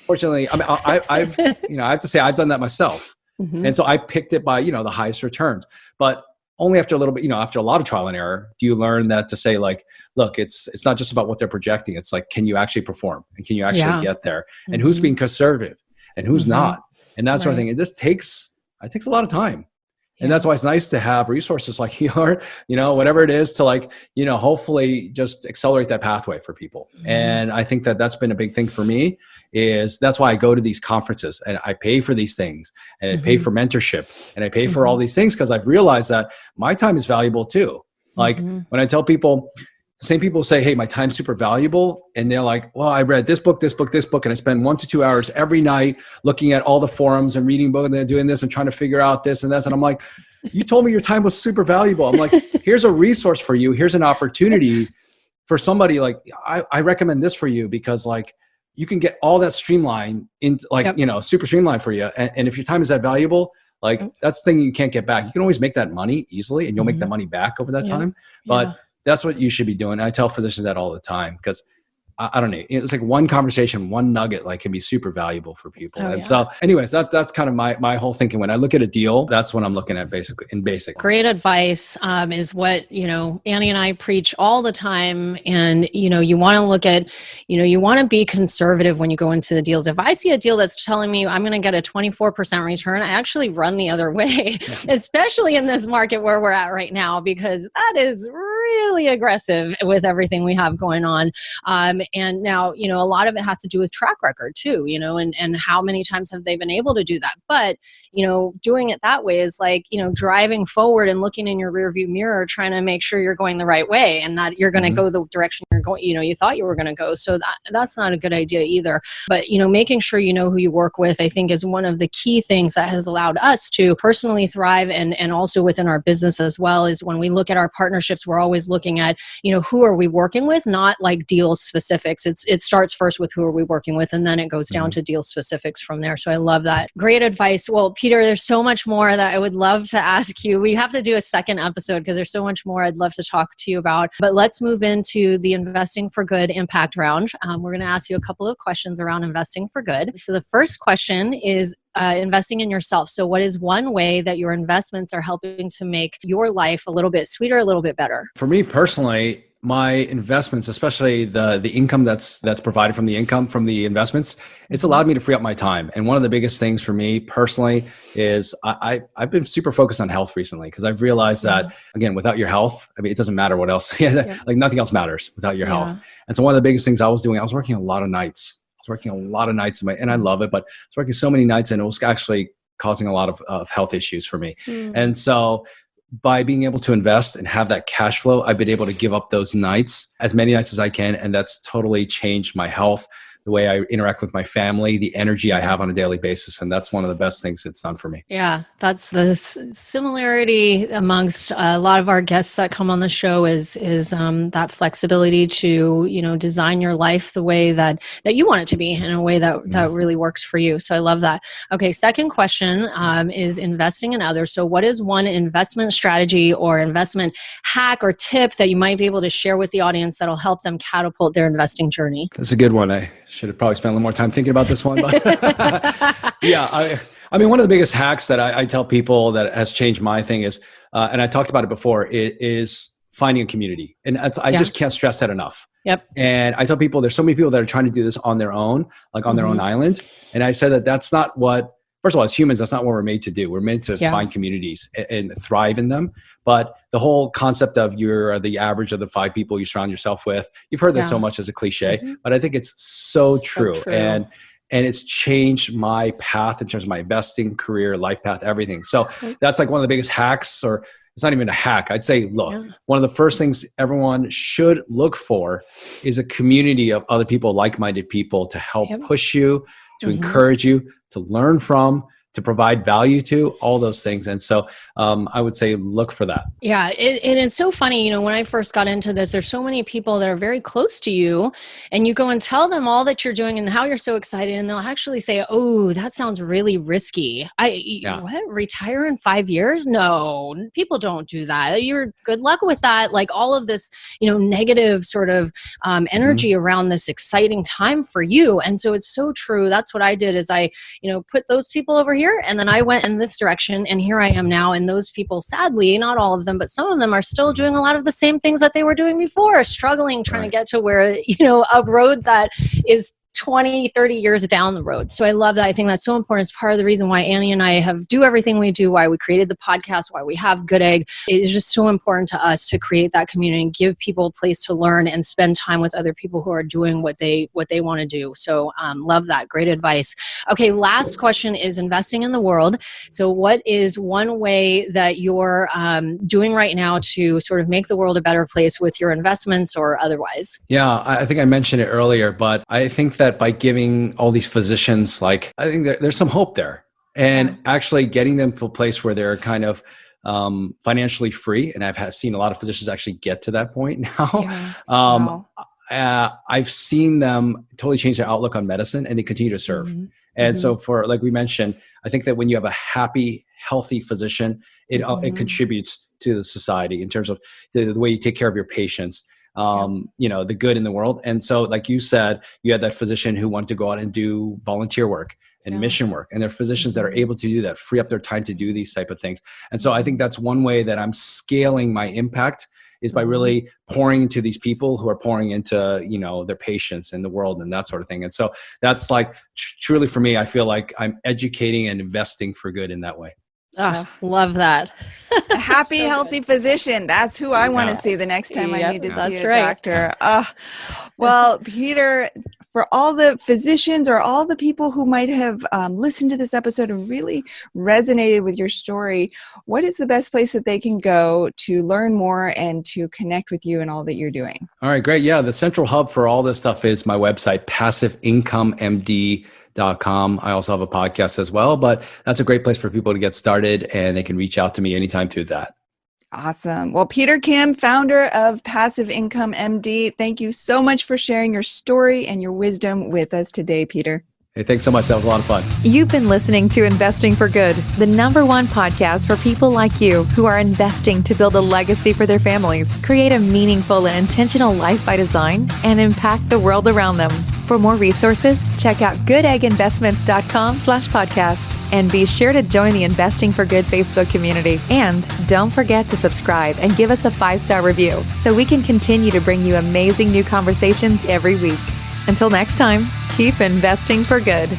fortunately, I have to say I've done that myself. And so I picked it by, the highest returns, but only after a little bit, after a lot of trial and error, do you learn that to say like, look, it's not just about what they're projecting. It's like, can you actually perform? And can you actually get there? And who's being conservative and who's not? And that sort of thing. And it takes a lot of time. And that's why it's nice to have resources like yours, whatever it is to like, hopefully just accelerate that pathway for people. And I think that that's been a big thing for me, is that's why I go to these conferences and I pay for these things, and I pay for mentorship, and I pay for all these things, because I've realized that my time is valuable too. Like when I tell people, the same people say, hey, my time's super valuable. And they're like, well, I read this book, and I spend 1 to 2 hours every night looking at all the forums and reading books and they're doing this and trying to figure out this and this. And I'm like, you told me your time was super valuable. I'm like, here's a resource for you. Here's an opportunity. for somebody like, I recommend this for you because like you can get all that streamlined in like, super streamlined for you. And if your time is that valuable, like that's the thing you can't get back. You can always make that money easily and you'll make that money back over that time. But that's what you should be doing. I tell physicians that all the time because I don't know. It's like one conversation, one nugget, like can be super valuable for people. So anyways, that's kind of my whole thinking. When I look at a deal, that's what I'm looking at basically in basic. Great advice is what, Annie and I preach all the time. And, you want to look at, you want to be conservative when you go into the deals. If I see a deal that's telling me I'm going to get a 24% return, I actually run the other way, especially in this market where we're at right now, because that is really aggressive with everything we have going on. And now, a lot of it has to do with track record too, and how many times have they been able to do that? But, doing it that way is like, driving forward and looking in your rearview mirror, trying to make sure you're going the right way and that you're going to go the direction you're going, you thought you were going to go. So that's not a good idea either. But, making sure you know who you work with, I think is one of the key things that has allowed us to personally thrive and also within our business as well, is when we look at our partnerships, we're always looking at, who are we working with, not like deal specifics. It starts first with who are we working with, and then it goes down to deal specifics from there. So I love that. Great advice. Well, Peter, there's so much more that I would love to ask you. We have to do a second episode because there's so much more I'd love to talk to you about. But let's move into the Investing for Good impact round. We're going to ask you a couple of questions around investing for good. So the first question is investing in yourself. So what is one way that your investments are helping to make your life a little bit sweeter, a little bit better? For me personally, my investments, especially the income that's provided from the investments, it's allowed me to free up my time. And one of the biggest things for me personally is I've been super focused on health recently because I've realized that, again, without your health, I mean, it doesn't matter what else, like nothing else matters without your health. And so one of the biggest things I was doing, I was working a lot of nights. And I love it, but I was working so many nights and it was actually causing a lot of health issues for me. And so by being able to invest and have that cash flow, I've been able to give up those nights, as many nights as I can. And that's totally changed my health, the way I interact with my family, the energy I have on a daily basis. And that's one of the best things it's done for me. Yeah, that's the similarity amongst a lot of our guests that come on the show is that flexibility to, design your life the way that you want it to be in a way that really works for you. So I love that. Okay, second question is investing in others. So what is one investment strategy or investment hack or tip that you might be able to share with the audience that'll help them catapult their investing journey? That's a good one. I should have probably spent a little more time thinking about this one. But I mean, one of the biggest hacks that I tell people that has changed my thing is, and I talked about it before, is finding a community. And I just can't stress that enough. Yep. And I tell people, there's so many people that are trying to do this on their own, like on their own island. And I said that's not what, first of all, as humans, that's not what we're made to do. We're meant to find communities and thrive in them. But the whole concept of you're the average of the 5 people you surround yourself with, you've heard that so much as a cliche, but I think it's so true. And it's changed my path in terms of my investing career, life path, everything. So that's like one of the biggest hacks, or it's not even a hack. I'd say, look, one of the first things everyone should look for is a community of other people, like-minded people to help push you, to encourage you, to learn from, to provide value to, all those things. And so I would say look for that. Yeah. And it's so funny, when I first got into this, there's so many people that are very close to you and you go and tell them all that you're doing and how you're so excited. And they'll actually say, oh, that sounds really risky. What? Retire in 5 years? No, people don't do that. You're good luck with that. Like all of this, negative sort of energy around this exciting time for you. And so it's so true. That's what I did is I, put those people over here and then I went in this direction and here I am now. And those people, sadly, not all of them, but some of them are still doing a lot of the same things that they were doing before, struggling, trying to get to where, a road that is 20, 30 years down the road. So I love that. I think that's so important. It's part of the reason why Annie and I do everything we do, why we created the podcast, why we have Goodegg. It is just so important to us to create that community and give people a place to learn and spend time with other people who are doing what they want to do. So love that. Great advice. Okay, last question is investing in the world. So what is one way that you're doing right now to sort of make the world a better place with your investments or otherwise? Yeah, I think I mentioned it earlier, but I think that by giving all these physicians, I think there's some hope there, and actually getting them to a place where they're kind of financially free. And I've seen a lot of physicians actually get to that point now. Yeah. Wow. I've seen them totally change their outlook on medicine, and they continue to serve. Mm-hmm. And so for, like we mentioned, I think that when you have a happy, healthy physician, it contributes to the society in terms of the way you take care of your patients, the good in the world. And so, like you said, you had that physician who wanted to go out and do volunteer work and mission work. And there are physicians that are able to do that, free up their time to do these type of things. And so I think that's one way that I'm scaling my impact, is by really pouring into these people who are pouring into, their patients and the world and that sort of thing. And so that's like truly for me, I feel like I'm educating and investing for good in that way. Oh, love that. A happy, healthy physician. That's who I want to see the next time I need to see a doctor. Well, Peter, for all the physicians or all the people who might have listened to this episode and really resonated with your story, what is the best place that they can go to learn more and to connect with you and all that you're doing? All right, great. Yeah, the central hub for all this stuff is my website, passiveincomemd.com. I also have a podcast as well, but that's a great place for people to get started, and they can reach out to me anytime through that. Awesome. Well, Peter Kim, founder of Passive Income MD, thank you so much for sharing your story and your wisdom with us today, Peter. Hey, thanks so much. That was a lot of fun. You've been listening to Investing for Good, the #1 podcast for people like you who are investing to build a legacy for their families, create a meaningful and intentional life by design, and impact the world around them. For more resources, check out goodegginvestments.com/podcast, and be sure to join the Investing for Good Facebook community. And don't forget to subscribe and give us a 5-star review so we can continue to bring you amazing new conversations every week. Until next time, keep investing for good.